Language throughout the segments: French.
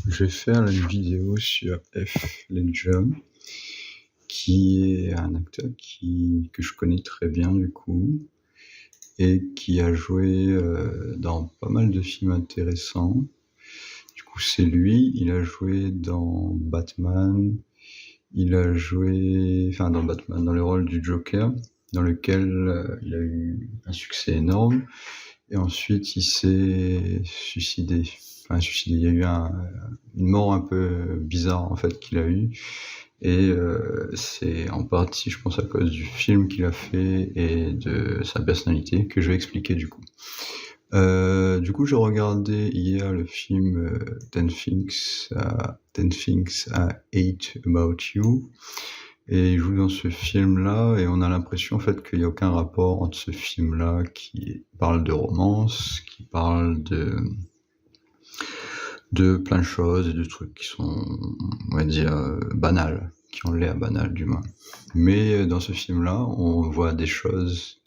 Je vais faire une vidéo sur Heath Ledger, qui est un acteur que je connais très bien du coup, et qui a joué dans pas mal de films intéressants. Du coup, c'est lui, il a joué dans Batman, il a joué, enfin dans Batman, dans le rôle du Joker, dans lequel il a eu un succès énorme, et ensuite il s'est suicidé. Enfin, suicidé, il y a eu une mort un peu bizarre en fait qu'il a eu, et c'est en partie, je pense, à cause du film qu'il a fait et de sa personnalité que je vais expliquer du coup. Du coup, j'ai regardé hier le film 10 Things I Hate About You, et il joue dans ce film-là, et on a l'impression en fait qu'il n'y a aucun rapport entre ce film-là qui parle de romance, qui parle de plein de choses et de trucs qui sont, on va dire, banals, qui ont l'air banals du moins. Mais dans ce film-là, on voit des choses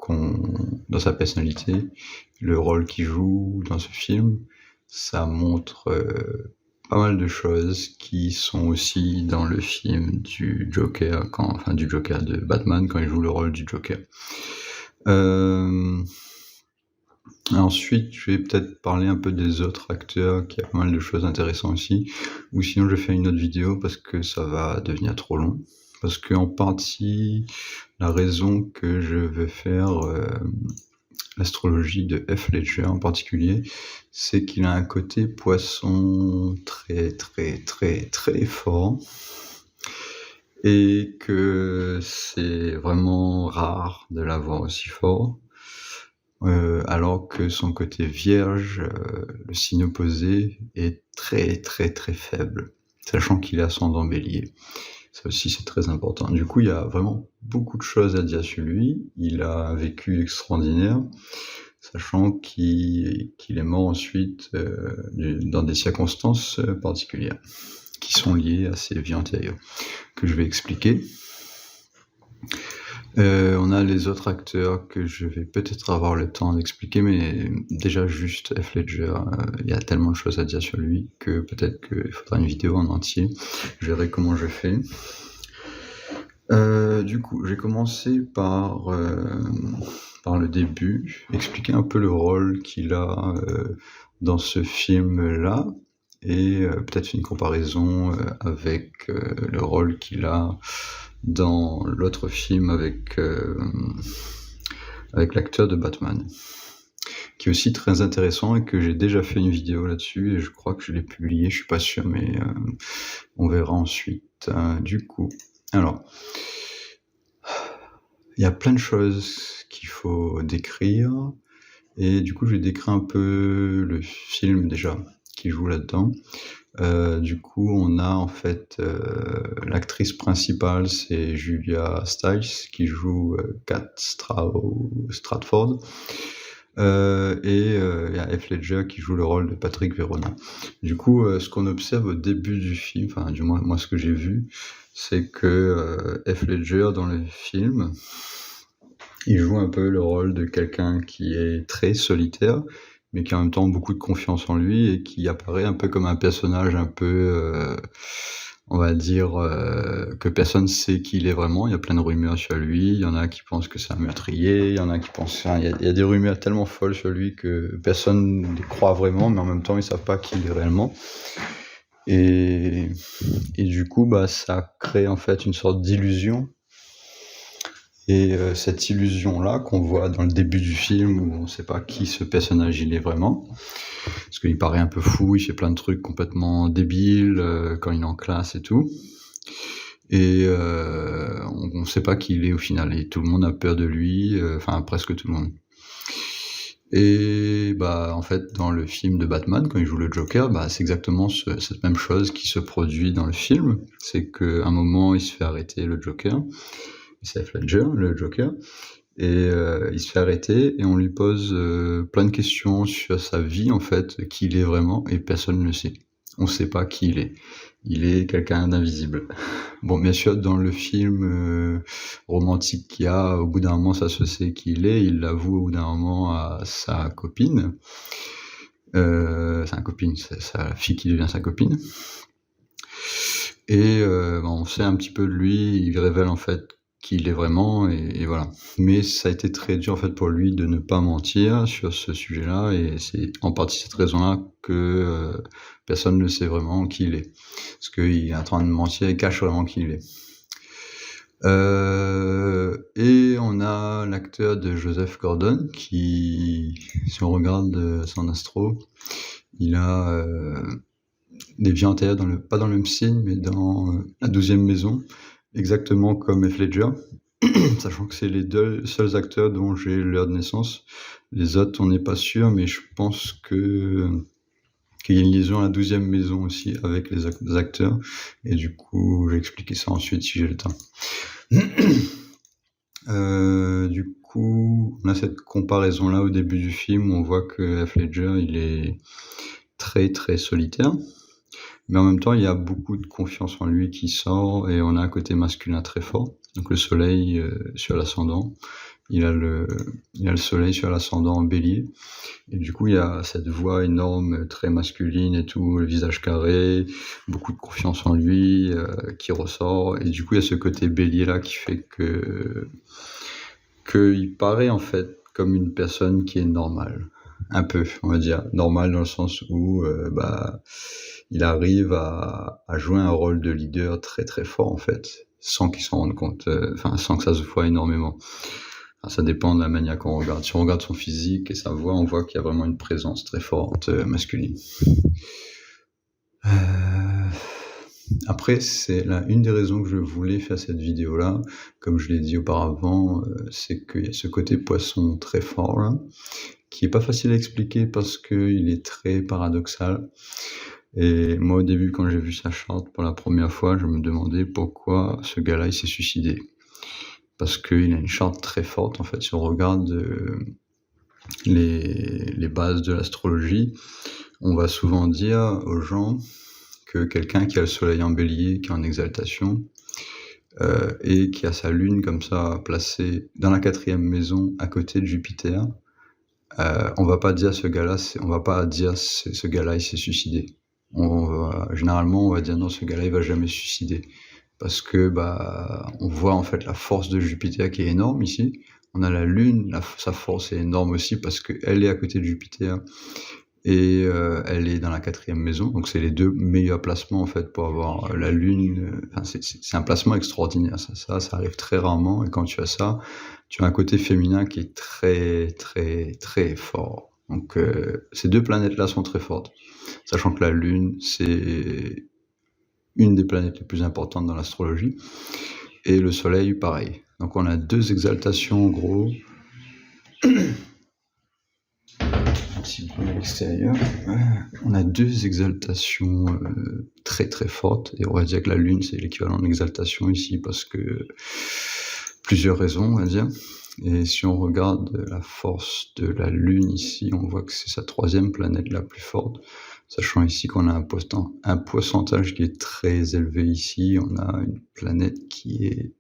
dans sa personnalité, le rôle qu'il joue dans ce film, ça montre pas mal de choses qui sont aussi dans le film du Joker, du Joker de Batman, quand il joue le rôle du Joker. Ensuite, je vais peut-être parler un peu des autres acteurs, qui a pas mal de choses intéressantes aussi, ou sinon je vais faire une autre vidéo parce que ça va devenir trop long. Parce que en partie, la raison que je veux faire l'astrologie de Heath Ledger en particulier, c'est qu'il a un côté poisson très très très très fort, et que c'est vraiment rare de l'avoir aussi fort. Alors que son côté vierge, le signe opposé, est très très très faible, sachant qu'il est ascendant Bélier. Ça aussi, c'est très important. Du coup, il y a vraiment beaucoup de choses à dire sur lui. Il a un vécu extraordinaire, sachant qu'il est mort ensuite dans des circonstances particulières, qui sont liées à ses vies antérieures, que je vais expliquer. On a les autres acteurs que je vais peut-être avoir le temps d'expliquer, mais déjà juste Heath Ledger, il y a tellement de choses à dire sur lui que peut-être qu'il faudra une vidéo en entier. Je verrai comment je fais. Du coup, j'ai commencé par le début, expliquer un peu le rôle qu'il a dans ce film-là, et peut-être une comparaison avec le rôle qu'il a dans l'autre film avec l'acteur de Batman, qui est aussi très intéressant et que j'ai déjà fait une vidéo là-dessus, et je crois que je l'ai publié, je suis pas sûr, mais on verra ensuite. Du coup, alors, il y a plein de choses qu'il faut décrire, et du coup je vais décrire un peu le film déjà qui joue là-dedans. Du coup, on a en fait l'actrice principale, c'est Julia Stiles, qui joue Kat Stratford, et il y a Heath Ledger qui joue le rôle de Patrick Verona. Du coup, ce qu'on observe au début du film, enfin du moins moi ce que j'ai vu, c'est que Heath Ledger dans le film, il joue un peu le rôle de quelqu'un qui est très solitaire, mais qui a en même temps beaucoup de confiance en lui, et qui apparaît un peu comme un personnage un peu, on va dire, que personne sait qui il est vraiment. Il y a plein de rumeurs sur lui, il y en a qui pensent que c'est un meurtrier, il y en a qui pensent... Enfin, il y a des rumeurs tellement folles sur lui que personne ne les croit vraiment, mais en même temps ils savent pas qui il est réellement. Et du coup, ça crée en fait une sorte d'illusion. Et cette illusion-là qu'on voit dans le début du film, où on ne sait pas qui ce personnage il est vraiment, parce qu'il paraît un peu fou, il fait plein de trucs complètement débiles quand il est en classe et tout, et on ne sait pas qui il est au final, et tout le monde a peur de lui, enfin presque tout le monde. Et en fait, dans le film de Batman, quand il joue le Joker, c'est exactement cette même chose qui se produit dans le film. C'est qu'à un moment, il se fait arrêter, le Joker, c'est Heath Ledger, le Joker, et il se fait arrêter, et on lui pose plein de questions sur sa vie, en fait, qui il est vraiment, et personne ne le sait. On ne sait pas qui il est. Il est quelqu'un d'invisible. Bon, bien sûr, dans le film romantique qu'il y a, au bout d'un moment, ça se sait qui il est, il l'avoue au bout d'un moment à sa copine, Sa copine, c'est sa fille qui devient sa copine. Et on sait un petit peu de lui, il révèle en fait qui il est vraiment et voilà. Mais ça a été très dur en fait pour lui de ne pas mentir sur ce sujet-là et c'est en partie cette raison-là que personne ne sait vraiment qui il est. Parce qu'il est en train de mentir, il cache vraiment qui il est. Et on a l'acteur de Joseph Gordon qui, si on regarde son astro, il a des vies antérieures pas dans le même signe, mais dans la 12e maison, exactement comme Heath Ledger, sachant que c'est les deux seuls acteurs dont j'ai l'heure de naissance. Les autres, on n'est pas sûr, mais je pense qu'il y a une liaison à la 12e maison aussi avec les acteurs, et du coup, j'ai expliqué ça ensuite si j'ai le temps. Du coup, on a cette comparaison-là au début du film, où on voit que Heath Ledger, il est très très solitaire. Mais en même temps, il y a beaucoup de confiance en lui qui sort et on a un côté masculin très fort. Donc le soleil sur l'ascendant, il a le soleil sur l'ascendant en bélier. Et du coup, il y a cette voix énorme, très masculine et tout, le visage carré, beaucoup de confiance en lui qui ressort. Et du coup, il y a ce côté bélier là qui fait qu'il paraît en fait comme une personne qui est normale. Un peu, on va dire, normale dans le sens où il arrive à jouer un rôle de leader très très fort en fait, sans qu'il s'en rende compte, sans que ça se voit énormément. Enfin, ça dépend de la manière qu'on regarde. Si on regarde son physique et sa voix, on voit qu'il y a vraiment une présence très forte masculine. Après, c'est une des raisons que je voulais faire cette vidéo-là, comme je l'ai dit auparavant, c'est qu'il y a ce côté poisson très fort là, qui est pas facile à expliquer parce qu'il est très paradoxal. Et moi, au début, quand j'ai vu sa charte pour la première fois, je me demandais pourquoi ce gars-là, il s'est suicidé. Parce qu'il a une charte très forte, en fait. Si on regarde les bases de l'astrologie, on va souvent dire aux gens que quelqu'un qui a le soleil en bélier, qui est en exaltation, et qui a sa lune comme ça placée dans la 4e maison à côté de Jupiter, on va pas dire ce gars-là il s'est suicidé. Généralement on va dire non, ce gars-là il va jamais se suicider parce que on voit en fait la force de Jupiter qui est énorme ici. On a la lune, sa force est énorme aussi parce qu'elle est à côté de Jupiter et elle est dans la 4e maison, donc c'est les deux meilleurs placements en fait pour avoir la lune. C'est un placement extraordinaire, ça arrive très rarement, et quand tu as ça, tu as un côté féminin qui est très très très fort. Donc ces deux planètes là sont très fortes, sachant que la lune c'est une des planètes les plus importantes dans l'astrologie, et le soleil pareil. Donc on a deux exaltations en gros. Un petit peu à l'extérieur. On a deux exaltations très très fortes, et on va dire que la lune c'est l'équivalent d'exaltation ici parce que plusieurs raisons on va dire. Et si on regarde la force de la lune ici, on voit que c'est sa 3e planète la plus forte, sachant ici qu'on a un pourcentage qui est très élevé ici. On a une planète qui est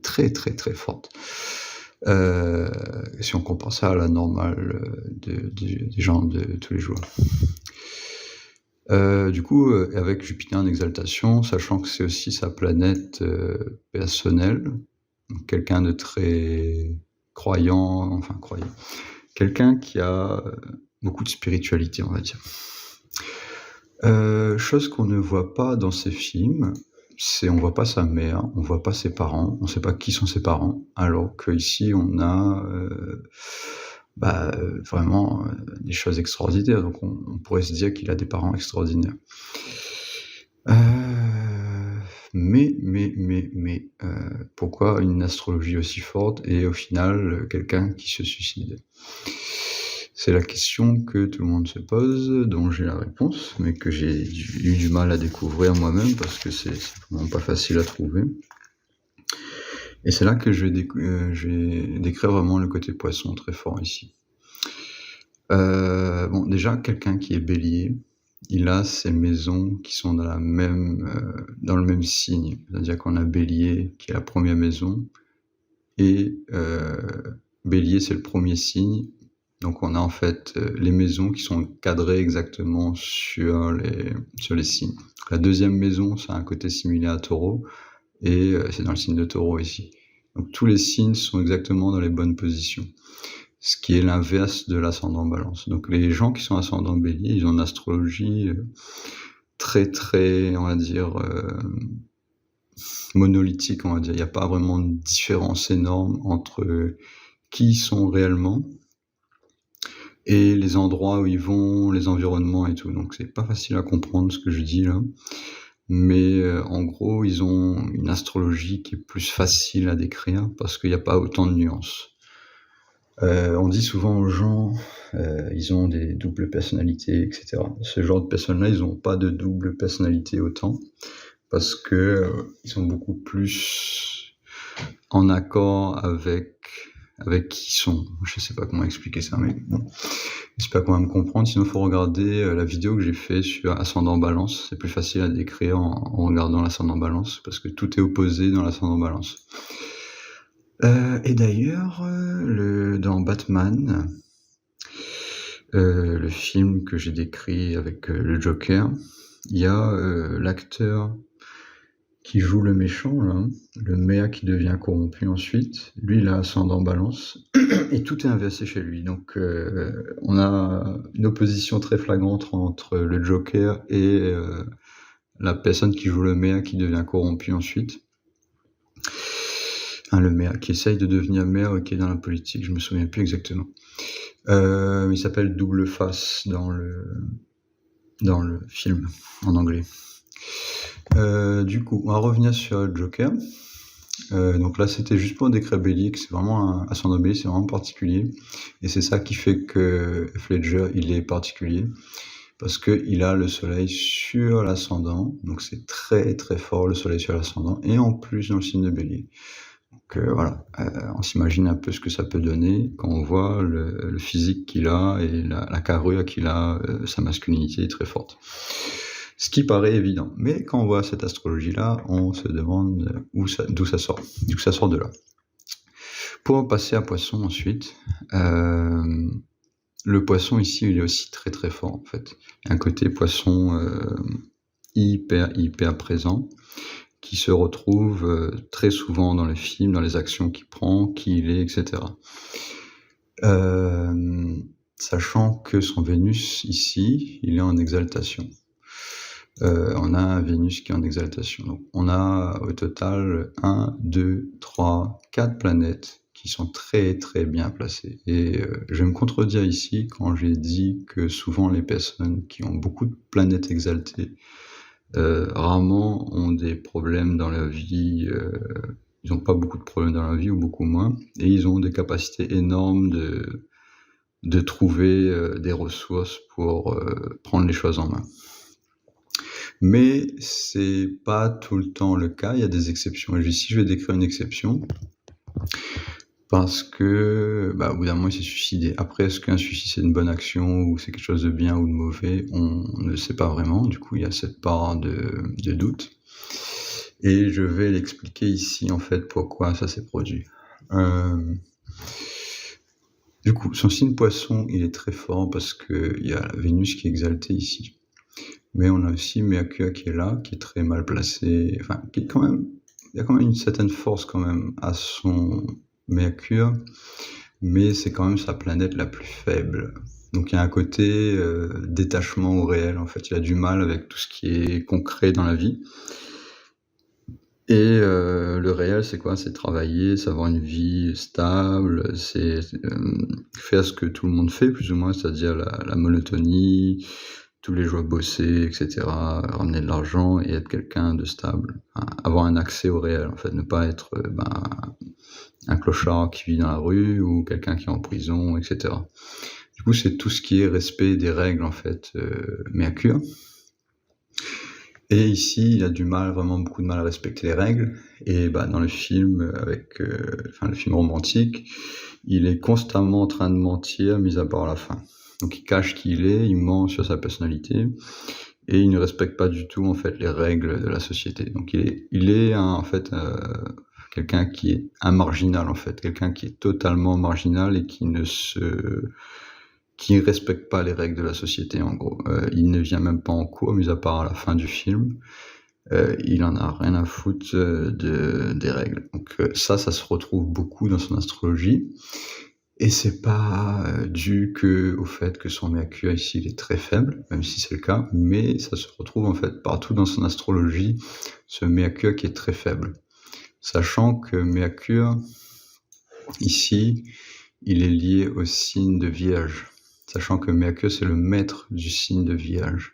très très très forte. Si on compare ça à la normale des gens de tous les jours. Du coup, avec Jupiter en exaltation, sachant que c'est aussi sa planète personnelle, donc quelqu'un de très croyant, quelqu'un qui a beaucoup de spiritualité, on va dire. Chose qu'on ne voit pas dans ces films, on voit pas sa mère, on voit pas ses parents, on sait pas qui sont ses parents, alors qu'ici on a vraiment des choses extraordinaires, donc on pourrait se dire qu'il a des parents extraordinaires. Mais pourquoi une astrologie aussi forte et au final quelqu'un qui se suicide? C'est la question que tout le monde se pose, dont j'ai la réponse, mais que j'ai eu du mal à découvrir moi-même parce que c'est vraiment pas facile à trouver. Et c'est là que je vais décrire vraiment le côté poisson très fort ici. Déjà, quelqu'un qui est bélier, il a ses maisons qui sont dans le même signe. C'est-à-dire qu'on a bélier qui est la 1re maison, et bélier c'est le 1er signe, Donc on a en fait les maisons qui sont cadrées exactement sur les signes. La deuxième maison, ça a un côté similaire à Taureau, et c'est dans le signe de Taureau ici. Donc tous les signes sont exactement dans les bonnes positions, ce qui est l'inverse de l'ascendant Balance. Donc les gens qui sont ascendant Bélier, ils ont une astrologie très très, on va dire, monolithique, on va dire. Il n'y a pas vraiment de différence énorme entre qui ils sont réellement et les endroits où ils vont, les environnements et tout. Donc c'est pas facile à comprendre ce que je dis là. Mais en gros, ils ont une astrologie qui est plus facile à décrire parce qu'il n'y a pas autant de nuances. On dit souvent aux gens, ils ont des doubles personnalités, etc. Ce genre de personnes-là, ils n'ont pas de double personnalité autant parce que ils sont beaucoup plus en accord avec qui ils sont. Je sais pas comment expliquer ça, mais bon, j'espère qu'on va me comprendre. Sinon, il faut regarder la vidéo que j'ai fait sur Ascendant Balance. C'est plus facile à décrire en regardant l'Ascendant Balance, parce que tout est opposé dans l'Ascendant Balance. Et d'ailleurs, dans Batman, le film que j'ai décrit avec le Joker, il y a l'acteur qui joue le méchant, là, le maire qui devient corrompu ensuite. Lui, il a ascendant Balance, et tout est inversé chez lui. Donc, on a une opposition très flagrante entre le Joker et la personne qui joue le maire qui devient corrompu ensuite. Le maire qui essaye de devenir maire, qui est dans la politique, je me souviens plus exactement. Il s'appelle Double Face dans le film en anglais. Du coup, on va revenir sur le Joker. Donc là, c'était juste pour décrire Bélier, que c'est vraiment un ascendant Bélier, c'est vraiment particulier. Et c'est ça qui fait que Ledger, il est particulier. Parce qu'il a le soleil sur l'ascendant. Donc c'est très très fort le soleil sur l'ascendant. Et en plus dans le signe de Bélier. Donc voilà, on s'imagine un peu ce que ça peut donner quand on voit le physique qu'il a et la carrure qu'il a, sa masculinité est très forte. Ce qui paraît évident. Mais quand on voit cette astrologie-là, on se demande d'où ça sort. D'où ça sort de là. Pour passer à Poisson ensuite, le Poisson ici, il est aussi très très fort en fait. Il y a un côté Poisson hyper présent, qui se retrouve très souvent dans les films, dans les actions qu'il prend, qui il est, etc. Sachant que son Vénus ici, il est en exaltation. On a un Vénus qui est en exaltation. Donc, on a au total 1, 2, 3, 4 planètes qui sont très très bien placées. Et je vais me contredire ici quand j'ai dit que souvent les personnes qui ont beaucoup de planètes exaltées rarement ont des problèmes dans la vie, ils n'ont pas beaucoup de problèmes dans la vie ou beaucoup moins, et ils ont des capacités énormes de trouver des ressources pour prendre les choses en main. Mais c'est pas tout le temps le cas, il y a des exceptions. Et ici, je vais décrire une exception parce que, au bout d'un moment, il s'est suicidé. Après, est-ce qu'un suicide c'est une bonne action ou c'est quelque chose de bien ou de mauvais? On ne sait pas vraiment. Du coup, il y a cette part de doute. Et je vais l'expliquer ici, en fait, pourquoi ça s'est produit. Du coup, son signe Poisson, il est très fort parce qu'il y a la Vénus qui est exaltée ici. Mais on a aussi Mercure qui est là, qui est très mal placé, enfin, qui est quand même, il y a quand même une certaine force quand même à son Mercure, mais c'est quand même sa planète la plus faible. Donc il y a un côté détachement au réel, en fait, il a du mal avec tout ce qui est concret dans la vie. Et le réel, c'est quoi? C'est travailler, c'est avoir une vie stable, c'est faire ce que tout le monde fait, plus ou moins, c'est-à-dire la monotonie, tous les jours bosser, etc., ramener de l'argent et être quelqu'un de stable. Enfin, avoir un accès au réel, en fait, ne pas être un clochard qui vit dans la rue ou quelqu'un qui est en prison, etc. Du coup, c'est tout ce qui est respect des règles, en fait, Mercure. Et ici, il a du mal, vraiment beaucoup de mal à respecter les règles. Et dans le film, le film romantique, il est constamment en train de mentir, mis à part la fin. Donc il cache qui il est, il ment sur sa personnalité, et il ne respecte pas du tout en fait les règles de la société. Donc il est en fait quelqu'un qui est un marginal en fait, quelqu'un qui est totalement marginal et qui ne se qui respecte pas les règles de la société, en gros. Il ne vient même pas en cours, mis à part à la fin du film. Il en a rien à foutre des règles. Donc ça se retrouve beaucoup dans son astrologie. Et c'est pas dû au fait que son Mercure ici il est très faible, même si c'est le cas, mais ça se retrouve en fait partout dans son astrologie, ce Mercure qui est très faible. Sachant que Mercure, ici, il est lié au signe de Vierge. Sachant que Mercure, c'est le maître du signe de Vierge.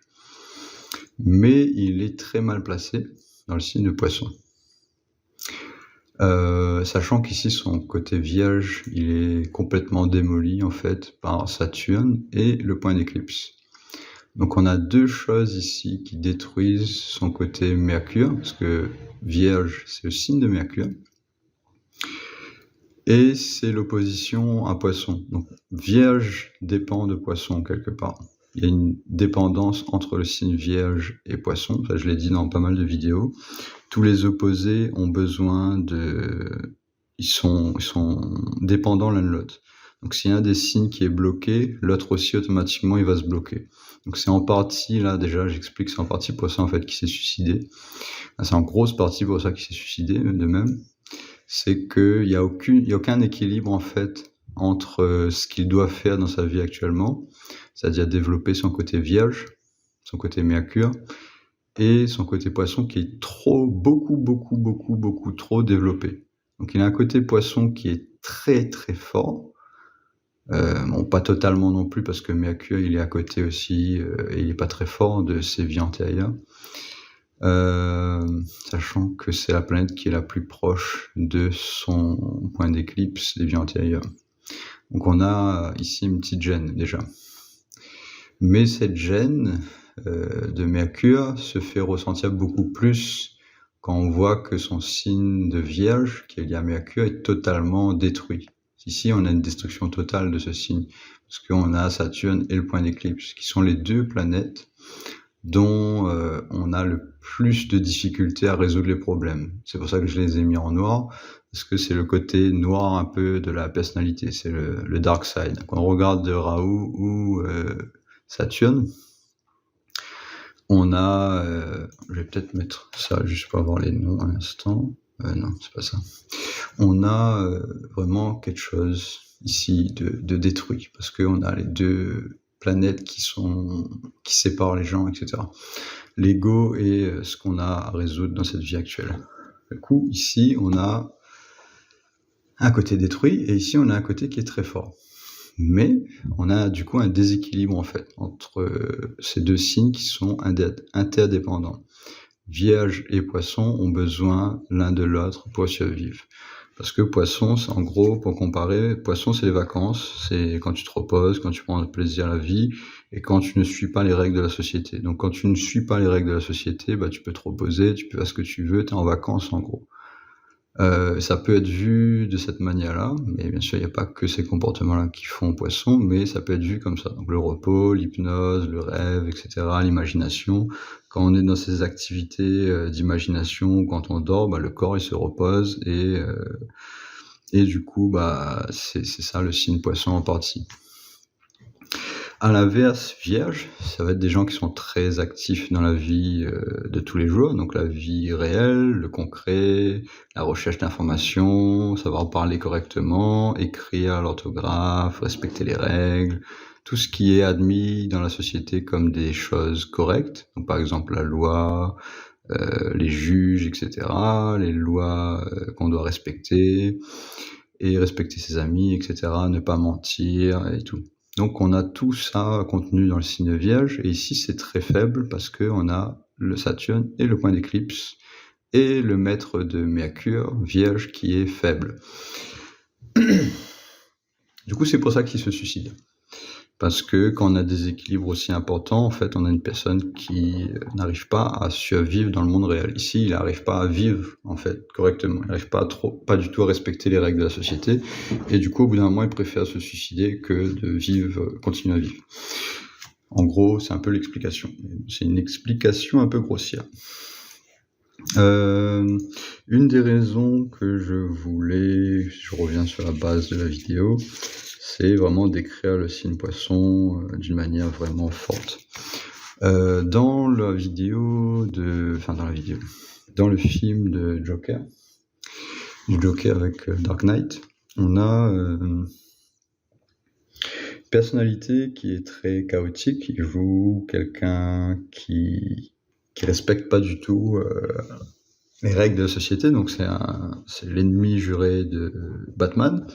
Mais il est très mal placé dans le signe de Poisson. Sachant qu'ici, son côté Vierge, il est complètement démoli, en fait, par Saturne et le point d'éclipse. Donc on a deux choses ici qui détruisent son côté Mercure, parce que Vierge, c'est le signe de Mercure, et c'est l'opposition à Poisson. Donc Vierge dépend de Poisson quelque part. Il y a une dépendance entre le signe Vierge et Poisson, ça je l'ai dit dans pas mal de vidéos. Tous les opposés ont besoin ils sont dépendants l'un de l'autre. Donc s'il y a un des signes qui est bloqué, l'autre aussi automatiquement il va se bloquer. Donc c'est en partie, là déjà j'explique, c'est en partie pour ça en fait qu'il s'est suicidé. C'est en grosse partie pour ça qu'il s'est suicidé de même. C'est qu'il n'y a aucun équilibre en fait entre ce qu'il doit faire dans sa vie actuellement, c'est-à-dire développer son côté Vierge, son côté Mercure, et son côté Poisson qui est beaucoup trop développé. Donc il a un côté Poisson qui est très très fort, bon pas totalement non plus parce que Mercure il est à côté aussi et il est pas très fort de ses vies antérieures, sachant que c'est la planète qui est la plus proche de son point d'éclipse des vies antérieures. Donc on a ici une petite gêne déjà. Mais cette gêne de Mercure se fait ressentir beaucoup plus quand on voit que son signe de Vierge, qui est lié à Mercure, est totalement détruit. Ici, on a une destruction totale de ce signe, parce qu'on a Saturne et le point d'éclipse, qui sont les deux planètes dont on a le plus de difficultés à résoudre les problèmes. C'est pour ça que je les ai mis en noir, parce que c'est le côté noir un peu de la personnalité, c'est le dark side. Quand on regarde de Raoult ou Saturne, on a, je vais peut-être mettre ça juste pour avoir les noms à l'instant. Non, c'est pas ça. On a vraiment quelque chose ici de détruit, parce qu'on a les deux planètes qui séparent les gens, etc. L'ego et ce qu'on a à résoudre dans cette vie actuelle. Du coup, ici, on a un côté détruit, et ici, on a un côté qui est très fort. Mais on a du coup un déséquilibre en fait entre ces deux signes qui sont interdépendants. Vierge et Poisson ont besoin l'un de l'autre pour survivre. Parce que Poisson, c'est en gros, pour comparer, Poisson c'est les vacances, c'est quand tu te reposes, quand tu prends plaisir à la vie, et quand tu ne suis pas les règles de la société. Donc quand tu ne suis pas les règles de la société, bah, tu peux te reposer, tu peux faire ce que tu veux, tu es en vacances en gros. Ça peut être vu de cette manière-là, mais bien sûr, il n'y a pas que ces comportements-là qui font Poisson, mais ça peut être vu comme ça. Donc le repos, l'hypnose, le rêve, etc., l'imagination. Quand on est dans ces activités d'imagination, quand on dort, bah, le corps il se repose et du coup, bah, c'est ça le signe Poisson en partie. À l'inverse, Vierge, ça va être des gens qui sont très actifs dans la vie de tous les jours, donc la vie réelle, le concret, la recherche d'informations, savoir parler correctement, écrire à l'orthographe, respecter les règles, tout ce qui est admis dans la société comme des choses correctes, donc par exemple la loi, les juges, etc., les lois qu'on doit respecter, et respecter ses amis, etc., ne pas mentir et tout. Donc on a tout ça contenu dans le signe Vierge, et ici c'est très faible parce qu'on a le Saturne et le point d'éclipse, et le maître de Mercure, Vierge, qui est faible. Du coup c'est pour ça qu'il se suicide. Parce que quand on a des équilibres aussi importants, en fait, on a une personne qui n'arrive pas à survivre dans le monde réel. Ici, il n'arrive pas à vivre, en fait, correctement. Il n'arrive pas du tout à respecter les règles de la société. Et du coup, au bout d'un moment, il préfère se suicider que de continuer à vivre. En gros, c'est un peu l'explication. C'est une explication un peu grossière. Une des raisons que je reviens sur la base de la vidéo, c'est vraiment décrire le signe Poisson, d'une manière vraiment forte. Dans la vidéo dans le film de Joker, du Joker avec, Dark Knight, on a, personnalité qui est très chaotique. Il joue quelqu'un qui respecte pas du tout les règles de la société, donc c'est l'ennemi juré de Batman.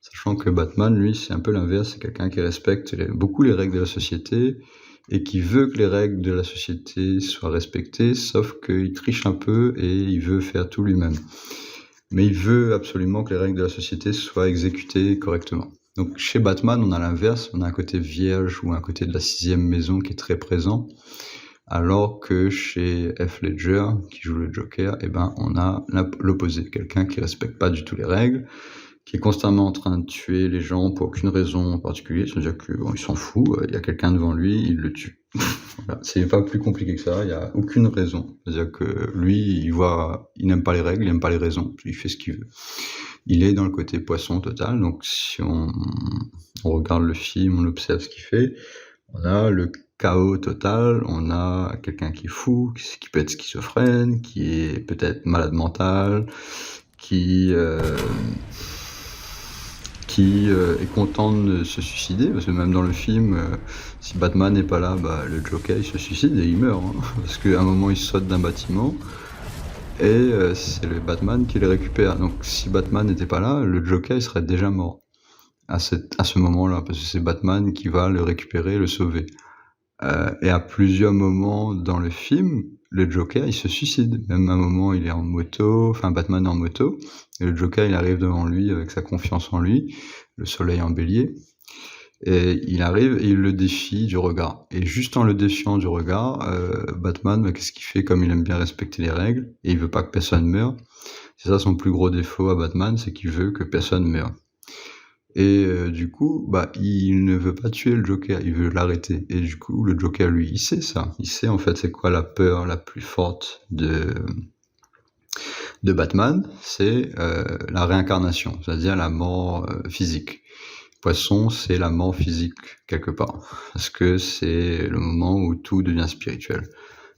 Sachant que Batman, lui, c'est un peu l'inverse, c'est quelqu'un qui respecte beaucoup les règles de la société et qui veut que les règles de la société soient respectées, sauf qu'il triche un peu et il veut faire tout lui-même. Mais il veut absolument que les règles de la société soient exécutées correctement. Donc chez Batman, on a l'inverse, on a un côté vierge ou un côté de la sixième maison qui est très présent, alors que chez Heath Ledger, qui joue le Joker, on a l'opposé, quelqu'un qui respecte pas du tout les règles, qui est constamment en train de tuer les gens pour aucune raison en particulier, c'est-à-dire qu'il s'en fout, il y a quelqu'un devant lui, il le tue. Voilà, c'est pas plus compliqué que ça, il y a aucune raison. C'est-à-dire que lui, il n'aime pas les règles, il n'aime pas les raisons, il fait ce qu'il veut. Il est dans le côté Poisson total, donc si on regarde le film, on observe ce qu'il fait, on a le chaos total, on a quelqu'un qui est fou, qui peut être schizophrène, qui est peut-être malade mental, qui est content de se suicider, parce que même dans le film, si Batman n'est pas là, le Joker il se suicide et il meurt, hein, parce qu'à un moment il saute d'un bâtiment et c'est le Batman qui le récupère. Donc si Batman n'était pas là, le Joker il serait déjà mort à ce moment-là, parce que c'est Batman qui va le récupérer, le sauver. Et à plusieurs moments dans le film, le Joker il se suicide. Même à un moment il est en moto, Batman est en moto, et le Joker il arrive devant lui avec sa confiance en lui, le soleil en bélier, et il arrive et il le défie du regard. Et juste en le défiant du regard, Batman, qu'est-ce qu'il fait? Comme il aime bien respecter les règles, et il veut pas que personne meure, c'est ça son plus gros défaut à Batman, c'est qu'il veut que personne meure. Et du coup, il ne veut pas tuer le Joker, il veut l'arrêter. Et du coup, le Joker, lui, il sait ça. Il sait en fait c'est quoi la peur la plus forte de Batman, c'est la réincarnation, c'est-à-dire la mort physique. Poisson, c'est la mort physique quelque part, parce que c'est le moment où tout devient spirituel.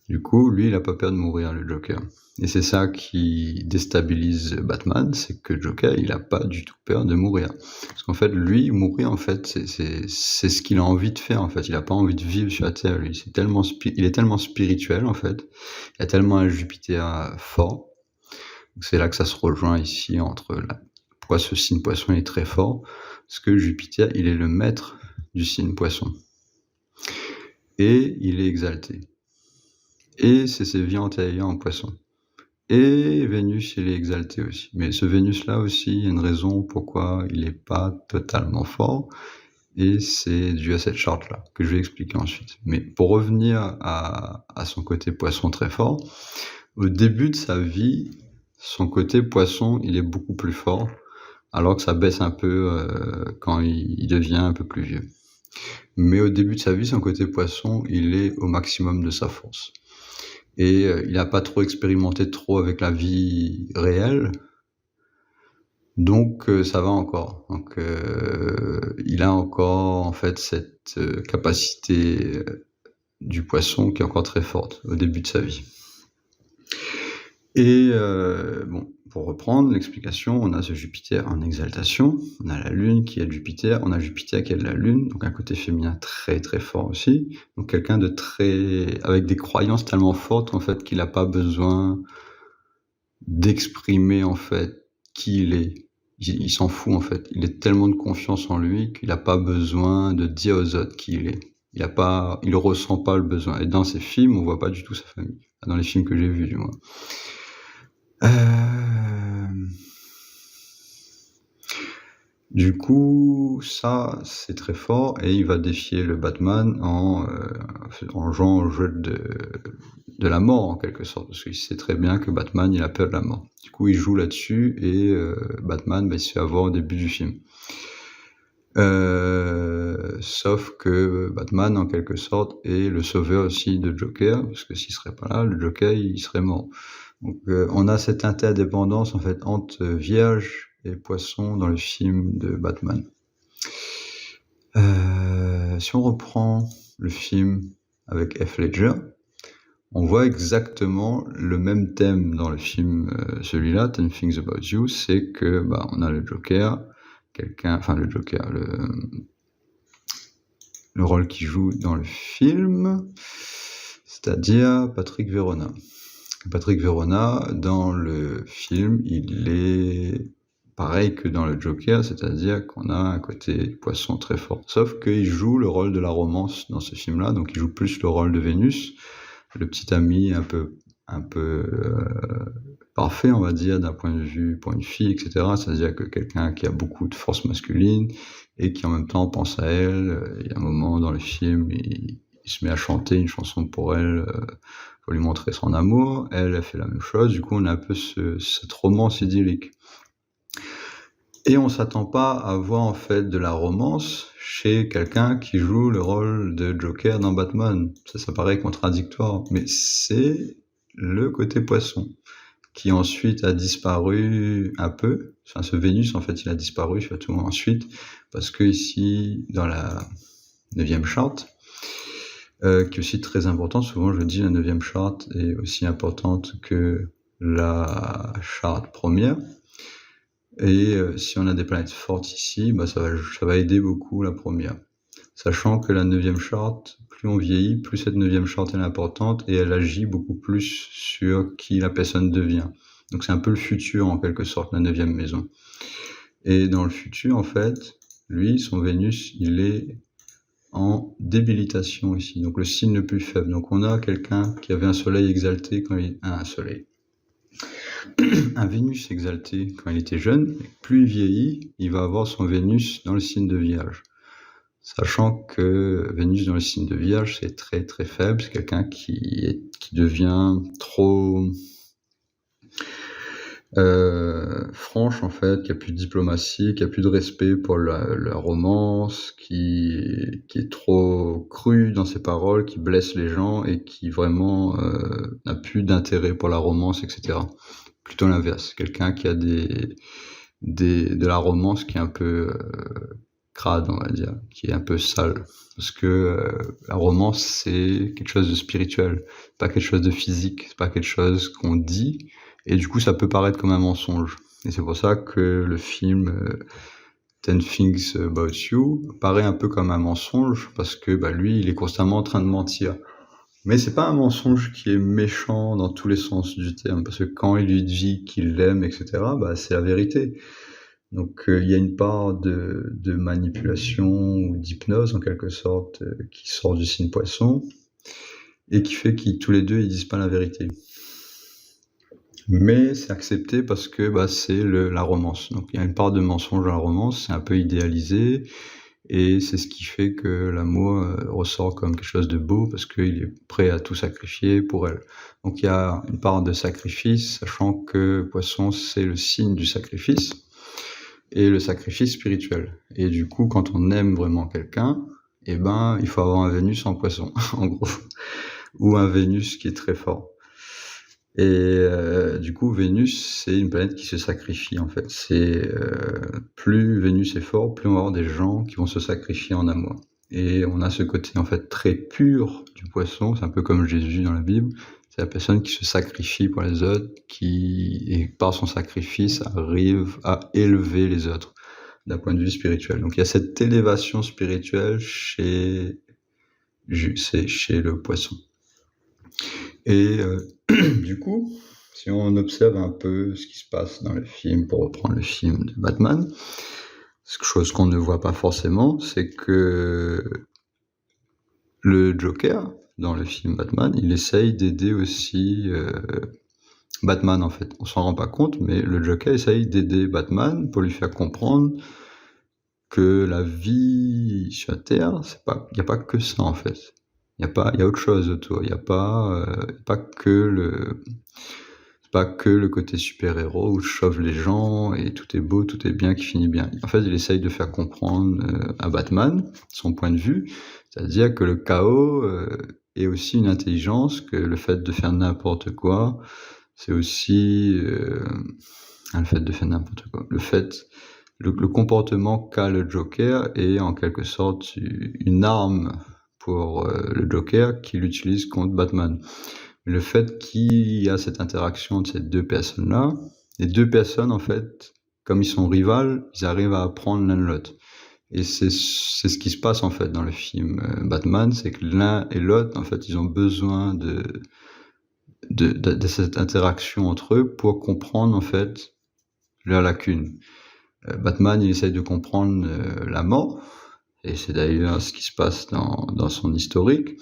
Du coup, lui, il a pas peur de mourir, le Joker. Et c'est ça qui déstabilise Batman, c'est que Joker, il a pas du tout peur de mourir. Parce qu'en fait, lui, mourir, en fait, c'est ce qu'il a envie de faire, en fait. Il a pas envie de vivre sur la Terre, lui. Il est tellement spirituel, en fait. Il a tellement un Jupiter fort. Donc c'est là que ça se rejoint ici pourquoi ce signe Poisson est très fort. Parce que Jupiter, il est le maître du signe Poisson. Et il est exalté. Et c'est ses vies antérieures en Poisson. Et Vénus, il est exalté aussi. Mais ce Vénus-là aussi, il y a une raison pourquoi il n'est pas totalement fort. Et c'est dû à cette charte-là, que je vais expliquer ensuite. Mais pour revenir à son côté Poisson très fort, au début de sa vie, son côté Poisson, il est beaucoup plus fort, alors que ça baisse un peu quand il devient un peu plus vieux. Mais au début de sa vie, son côté Poisson, il est au maximum de sa force. Et il n'a pas trop expérimenté avec la vie réelle, donc ça va encore. Donc il a encore en fait cette capacité du Poisson qui est encore très forte au début de sa vie. Et pour reprendre l'explication, on a ce Jupiter en exaltation, on a la Lune qui est de Jupiter, on a Jupiter qui est de la Lune, donc un côté féminin très très fort aussi, donc quelqu'un avec des croyances tellement fortes en fait qu'il n'a pas besoin d'exprimer en fait qui il est. Il s'en fout en fait, il a tellement de confiance en lui qu'il n'a pas besoin de dire aux autres qui il est. Il ressent pas le besoin. Et dans ses films, on voit pas du tout sa famille. Dans les films que j'ai vus du moins. Du coup, ça, c'est très fort, et il va défier le Batman en jouant au jeu de la mort, en quelque sorte, parce qu'il sait très bien que Batman, il a peur de la mort. Du coup, il joue là-dessus, et Batman, il se fait avoir au début du film. Sauf que Batman, en quelque sorte, est le sauveur aussi de Joker, parce que s'il serait pas là, le Joker, il serait mort. Donc on a cette interdépendance en fait entre Vierge et Poisson dans le film de Batman. Si on reprend le film avec Heath Ledger, on voit exactement le même thème dans le film, celui-là, Ten Things About You, c'est que, bah, on a le Joker, le Joker, le rôle qu'il joue dans le film, c'est-à-dire Patrick Verona. Patrick Verona, dans le film, il est pareil que dans le Joker, c'est-à-dire qu'on a un côté poisson très fort. Sauf qu'il joue le rôle de la romance dans ce film-là, donc il joue plus le rôle de Vénus, le petit ami un peu parfait, on va dire, d'un point de vue pour une fille, etc. C'est-à-dire que quelqu'un qui a beaucoup de force masculine et qui en même temps pense à elle. Il y a un moment dans le film, il se met à chanter une chanson pour elle, pour lui montrer son amour. Elle fait la même chose. Du coup, on a un peu cette romance idyllique. Et on s'attend pas à voir en fait de la romance chez quelqu'un qui joue le rôle de Joker dans Batman. Ça paraît contradictoire, mais c'est le côté poisson qui ensuite a disparu un peu. Enfin, ce Vénus, en fait, il a disparu surtout ensuite, parce que ici, dans la 9e charte, qui est aussi très importante, souvent je dis la 9e charte est aussi importante que la charte première. Et si on a des planètes fortes ici, bah ça va aider beaucoup la première. Sachant que la 9e charte, plus on vieillit, plus cette 9e charte est importante et elle agit beaucoup plus sur qui la personne devient. Donc c'est un peu le futur en quelque sorte, la 9e maison. Et dans le futur, en fait, lui, son Vénus, il est en débilitation ici, donc le signe le plus faible. Donc on a quelqu'un qui avait un soleil exalté quand il... un Vénus exalté quand il était jeune, et plus il vieillit, il va avoir son Vénus dans le signe de Vierge. Sachant que Vénus dans le signe de Vierge, c'est très très faible, c'est quelqu'un qui devient trop franche en fait, qui a plus de diplomatie, qui a plus de respect pour la romance, qui est trop cru dans ses paroles, qui blesse les gens et qui vraiment n'a plus d'intérêt pour la romance, etc. Plutôt l'inverse, quelqu'un qui a de la romance qui est un peu crade, on va dire, qui est un peu sale. Parce que la romance, c'est quelque chose de spirituel, pas quelque chose de physique, c'est pas quelque chose qu'on dit, et du coup, ça peut paraître comme un mensonge. Et c'est pour ça que le film Ten Things About You paraît un peu comme un mensonge, parce que bah, lui, il est constamment en train de mentir. Mais c'est pas un mensonge qui est méchant dans tous les sens du terme, parce que quand il lui dit qu'il l'aime, etc., bah, c'est la vérité. Donc il y a une part de manipulation ou d'hypnose en quelque sorte qui sort du signe poisson et qui fait qu'ils tous les deux ils disent pas la vérité. Mais c'est accepté parce que bah, c'est la romance. Donc il y a une part de mensonge dans la romance, c'est un peu idéalisé et c'est ce qui fait que l'amour ressort comme quelque chose de beau parce qu'il est prêt à tout sacrifier pour elle. Donc il y a une part de sacrifice, sachant que poisson c'est le signe du sacrifice et le sacrifice spirituel. Et du coup, quand on aime vraiment quelqu'un, eh ben, il faut avoir un Vénus en poisson, en gros, ou un Vénus qui est très fort. Et du coup, Vénus, c'est une planète qui se sacrifie, en fait. C'est plus Vénus est fort, plus on va avoir des gens qui vont se sacrifier en amour. Et on a ce côté, en fait, très pur du poisson, c'est un peu comme Jésus dans la Bible, c'est la personne qui se sacrifie pour les autres, et par son sacrifice, arrive à élever les autres d'un point de vue spirituel. Donc il y a cette élévation spirituelle chez le poisson. Et du coup, si on observe un peu ce qui se passe dans le film, pour reprendre le film de Batman, chose qu'on ne voit pas forcément, c'est que le Joker, dans le film Batman, il essaye d'aider aussi Batman en fait. On s'en rend pas compte, mais le Joker essaye d'aider Batman pour lui faire comprendre que la vie sur la Terre, il n'y a pas que ça en fait. Il y a autre chose autour. Il n'y a pas que le côté super-héros où je sauve les gens et tout est beau, tout est bien, qui finit bien. En fait, il essaye de faire comprendre à Batman son point de vue, c'est-à-dire que le chaos est aussi une intelligence, que le fait de faire n'importe quoi, c'est aussi le fait de faire n'importe quoi. Le fait le comportement qu'a le Joker est en quelque sorte une arme pour le Joker qu'il utilise contre Batman. Le fait qu'il y a cette interaction de ces deux personnes-là, les deux personnes, en fait, comme ils sont rivales, ils arrivent à apprendre l'un de l'autre. Et c'est ce qui se passe, en fait, dans le film Batman, c'est que l'un et l'autre, en fait, ils ont besoin de cette interaction entre eux pour comprendre, en fait, leur lacune. Batman, il essaye de comprendre la mort, et c'est d'ailleurs ce qui se passe dans son historique.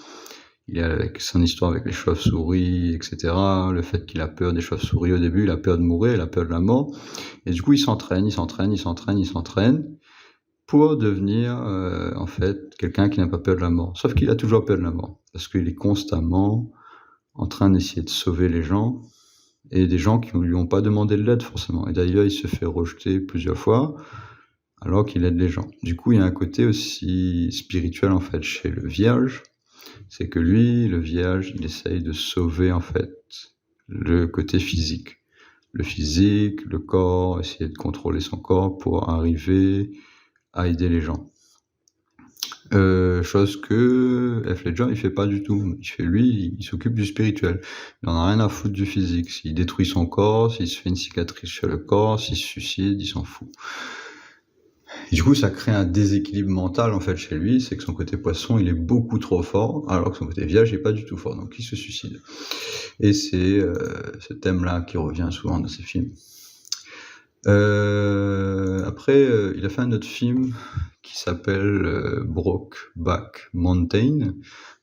Il a avec son histoire avec les chauves-souris, etc. Le fait qu'il a peur des chauves-souris au début, il a peur de mourir, il a peur de la mort. Et du coup, il s'entraîne pour devenir, en fait, quelqu'un qui n'a pas peur de la mort. Sauf qu'il a toujours peur de la mort, parce qu'il est constamment en train d'essayer de sauver les gens, et des gens qui ne lui ont pas demandé de l'aide forcément. Et d'ailleurs, il se fait rejeter plusieurs fois, alors qu'il aide les gens. Du coup, il y a un côté aussi spirituel, en fait, chez le Vierge. C'est que lui, le Vierge, il essaye de sauver, en fait, le côté physique. Le physique, le corps, essayer de contrôler son corps pour arriver à aider les gens. Chose que Heath Ledger, il fait pas du tout. Lui, il s'occupe du spirituel. Il en a rien à foutre du physique. S'il détruit son corps, s'il se fait une cicatrice sur le corps, s'il se suicide, il s'en fout. Et du coup, ça crée un déséquilibre mental, en fait, chez lui. C'est que son côté poisson, il est beaucoup trop fort, alors que son côté vierge est pas du tout fort. Donc, il se suicide. Et c'est ce thème-là qui revient souvent dans ses films. Après, il a fait un autre film qui s'appelle Brokeback Mountain,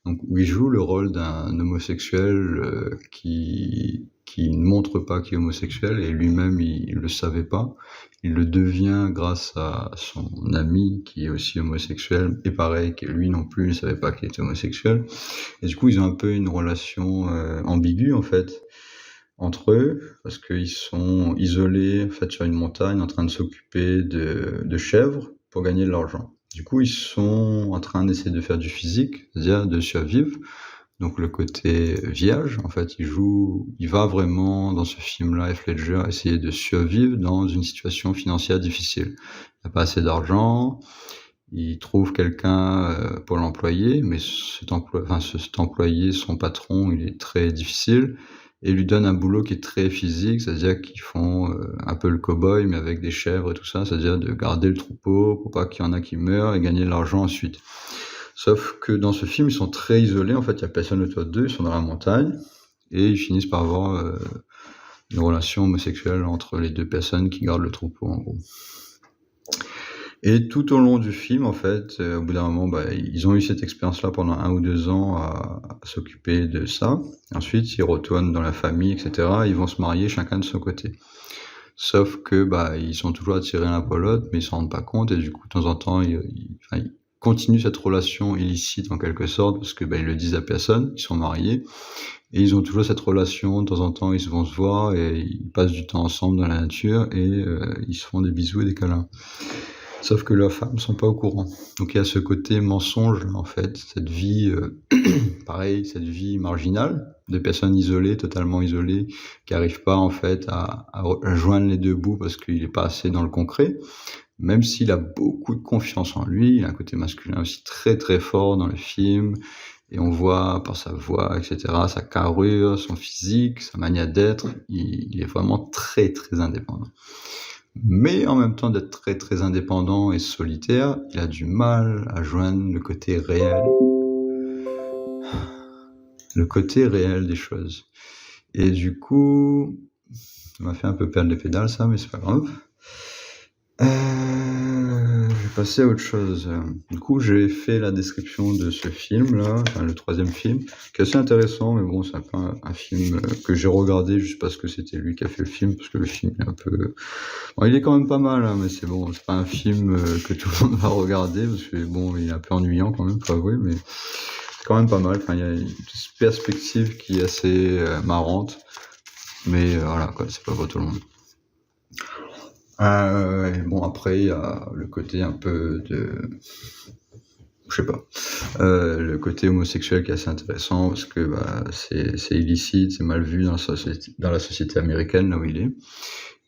donc où il joue le rôle d'un homosexuel qui ne montre pas qu'il est homosexuel, et lui-même il le savait pas. Il le devient grâce à son ami qui est aussi homosexuel, et pareil, que lui non plus ne savait pas qu'il était homosexuel. Et du coup, ils ont un peu une relation ambiguë, en fait, entre eux, parce qu'ils sont isolés, en fait, sur une montagne, en train de s'occuper de chèvres pour gagner de l'argent. Du coup, ils sont en train d'essayer de faire du physique, c'est-à-dire de survivre. Donc le côté vierge, en fait, il va vraiment, dans ce film-là, Heath Ledger, essayer de survivre dans une situation financière difficile. Il n'a pas assez d'argent, il trouve quelqu'un pour l'employer, mais cet employé, son patron, il est très difficile, et il lui donne un boulot qui est très physique, c'est-à-dire qu'ils font un peu le cow-boy, mais avec des chèvres et tout ça, c'est-à-dire de garder le troupeau pour pas qu'il y en a qui meurent et gagner de l'argent ensuite. Sauf que dans ce film, ils sont très isolés, en fait, il n'y a personne autour d'eux, ils sont dans la montagne, et ils finissent par avoir une relation homosexuelle entre les deux personnes qui gardent le troupeau, en gros. Et tout au long du film, en fait, au bout d'un moment, ils ont eu cette expérience-là pendant 1 ou 2 ans à s'occuper de ça. Ensuite, ils retournent dans la famille, etc. Ils vont se marier chacun de son côté. Sauf que ils sont toujours attirés l'un pour l'autre, mais ils s'en rendent pas compte, et du coup, de temps en temps, ils continuent cette relation illicite en quelque sorte, parce que ils le disent à personne, ils sont mariés, et ils ont toujours cette relation, de temps en temps, ils vont se voir, et ils passent du temps ensemble dans la nature, et ils se font des bisous et des câlins. Sauf que leurs femmes sont pas au courant. Donc il y a ce côté mensonge, en fait, cette vie, pareil, cette vie marginale, de personnes isolées, totalement isolées, qui arrivent pas, en fait, à joindre les deux bouts parce qu'il est pas assez dans le concret. Même s'il a beaucoup de confiance en lui, il a un côté masculin aussi très très fort dans le film, et on voit par sa voix, etc., sa carrure, son physique, sa manière d'être, il est vraiment très très indépendant. Mais en même temps d'être très très indépendant et solitaire, il a du mal à joindre le côté réel des choses. Et du coup, ça m'a fait un peu perdre les pédales, ça, mais c'est pas grave. Je vais passer à autre chose. Du coup, j'ai fait la description de ce film-là, le 3e film, qui est assez intéressant, mais bon, c'est un film que j'ai regardé juste parce que c'était lui qui a fait le film, parce que le film est un peu... Bon, il est quand même pas mal, hein, mais c'est bon, c'est pas un film que tout le monde va regarder, parce que bon, il est un peu ennuyant quand même, faut avouer, mais c'est quand même pas mal. Enfin, il y a une perspective qui est assez marrante, mais voilà, quoi, c'est pas pour tout le monde. Bon, après, il y a le côté un peu de... Je sais pas. Le côté homosexuel qui est assez intéressant, parce que c'est illicite, c'est mal vu dans la société américaine, là où il est.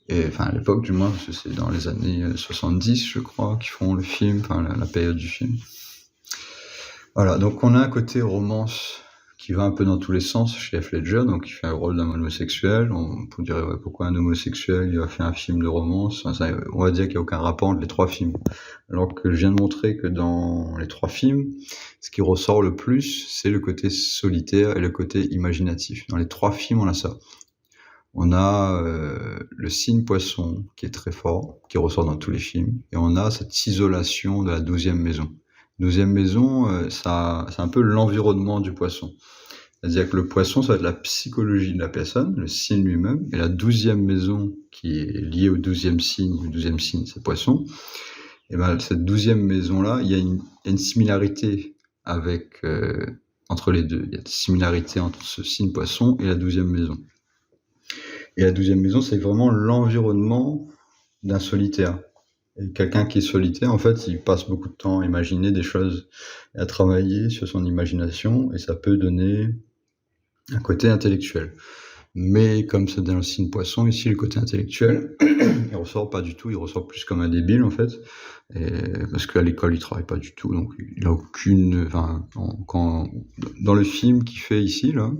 et enfin à l'époque du moins, parce que c'est dans les années 70, je crois, qu'ils font le film, enfin la période du film. Voilà, donc on a un côté romance qui va un peu dans tous les sens chez Heath Ledger, donc il fait le rôle d'un homosexuel. On peut dire ouais, pourquoi un homosexuel il va faire un film de romance. Enfin, ça, on va dire qu'il n'y a aucun rapport entre les trois films. Alors que je viens de montrer que dans les trois films, ce qui ressort le plus, c'est le côté solitaire et le côté imaginatif. Dans les trois films, on a ça. On a le signe poisson qui est très fort, qui ressort dans tous les films, et on a cette isolation de la 12e maison. 12e maison, ça, c'est un peu l'environnement du poisson. C'est-à-dire que le poisson, ça va être la psychologie de la personne, le signe lui-même, et la 12e maison qui est liée au 12e signe, le 12e signe c'est poisson, et ben cette 12e maison-là, il y a une similarité avec, entre les deux. Il y a des similarités entre ce signe poisson et la 12e maison. Et la 12e maison, c'est vraiment l'environnement d'un solitaire. Et quelqu'un qui est solitaire, en fait, il passe beaucoup de temps à imaginer des choses, et à travailler sur son imagination, et ça peut donner un côté intellectuel. Mais comme c'est dans le signe poisson, ici, le côté intellectuel, il ressort pas du tout, il ressort plus comme un débile, en fait, parce qu'à l'école, il travaille pas du tout, donc il a aucune... Enfin, dans le film qu'il fait ici, là,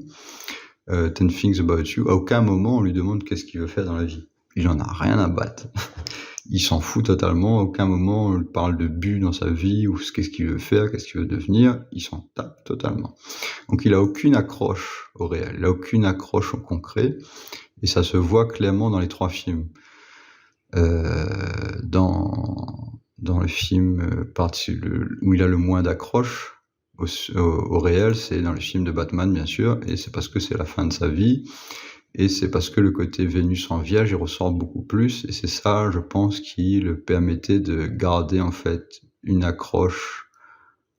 10 Things About You, à aucun moment on lui demande qu'est-ce qu'il veut faire dans la vie. Il en a rien à battre. Il s'en fout totalement, à aucun moment on lui parle de but dans sa vie, ou qu'est-ce qu'il veut faire, qu'est-ce qu'il veut devenir, il s'en tape totalement. Donc il a aucune accroche au réel, il a aucune accroche au concret, et ça se voit clairement dans les trois films. Dans le film où il a le moins d'accroche au réel, c'est dans le film de Batman, bien sûr, et c'est parce que c'est la fin de sa vie, et c'est parce que le côté Vénus en Vierge, il ressort beaucoup plus, et c'est ça, je pense, qui le permettait de garder, en fait, une accroche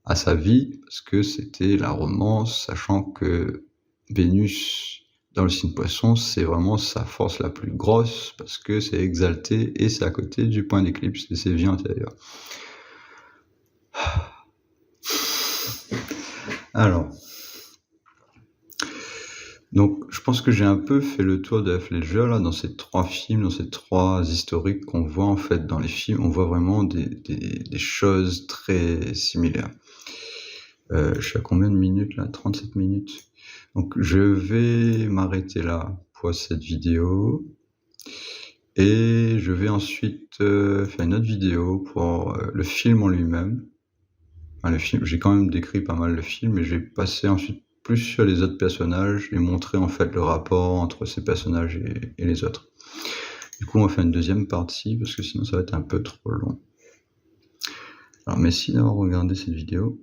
à sa vie, parce que c'était la romance, sachant que Vénus, dans le signe poisson, c'est vraiment sa force la plus grosse, parce que c'est exalté, et c'est à côté du point d'éclipse de ses vies antérieures. Alors, donc je pense que j'ai un peu fait le tour de Heath Ledger là, dans ces trois films, dans ces trois historiques qu'on voit en fait dans les films, on voit vraiment des choses très similaires. Je suis à combien de minutes là? 37 minutes. Donc je vais m'arrêter là pour cette vidéo. Et je vais ensuite faire une autre vidéo pour le film en lui-même. Enfin, le film, j'ai quand même décrit pas mal le film, mais je vais passer ensuite plus sur les autres personnages et montrer en fait le rapport entre ces personnages et les autres. Du coup, on va faire une deuxième partie parce que sinon ça va être un peu trop long. Alors merci d'avoir regardé cette vidéo.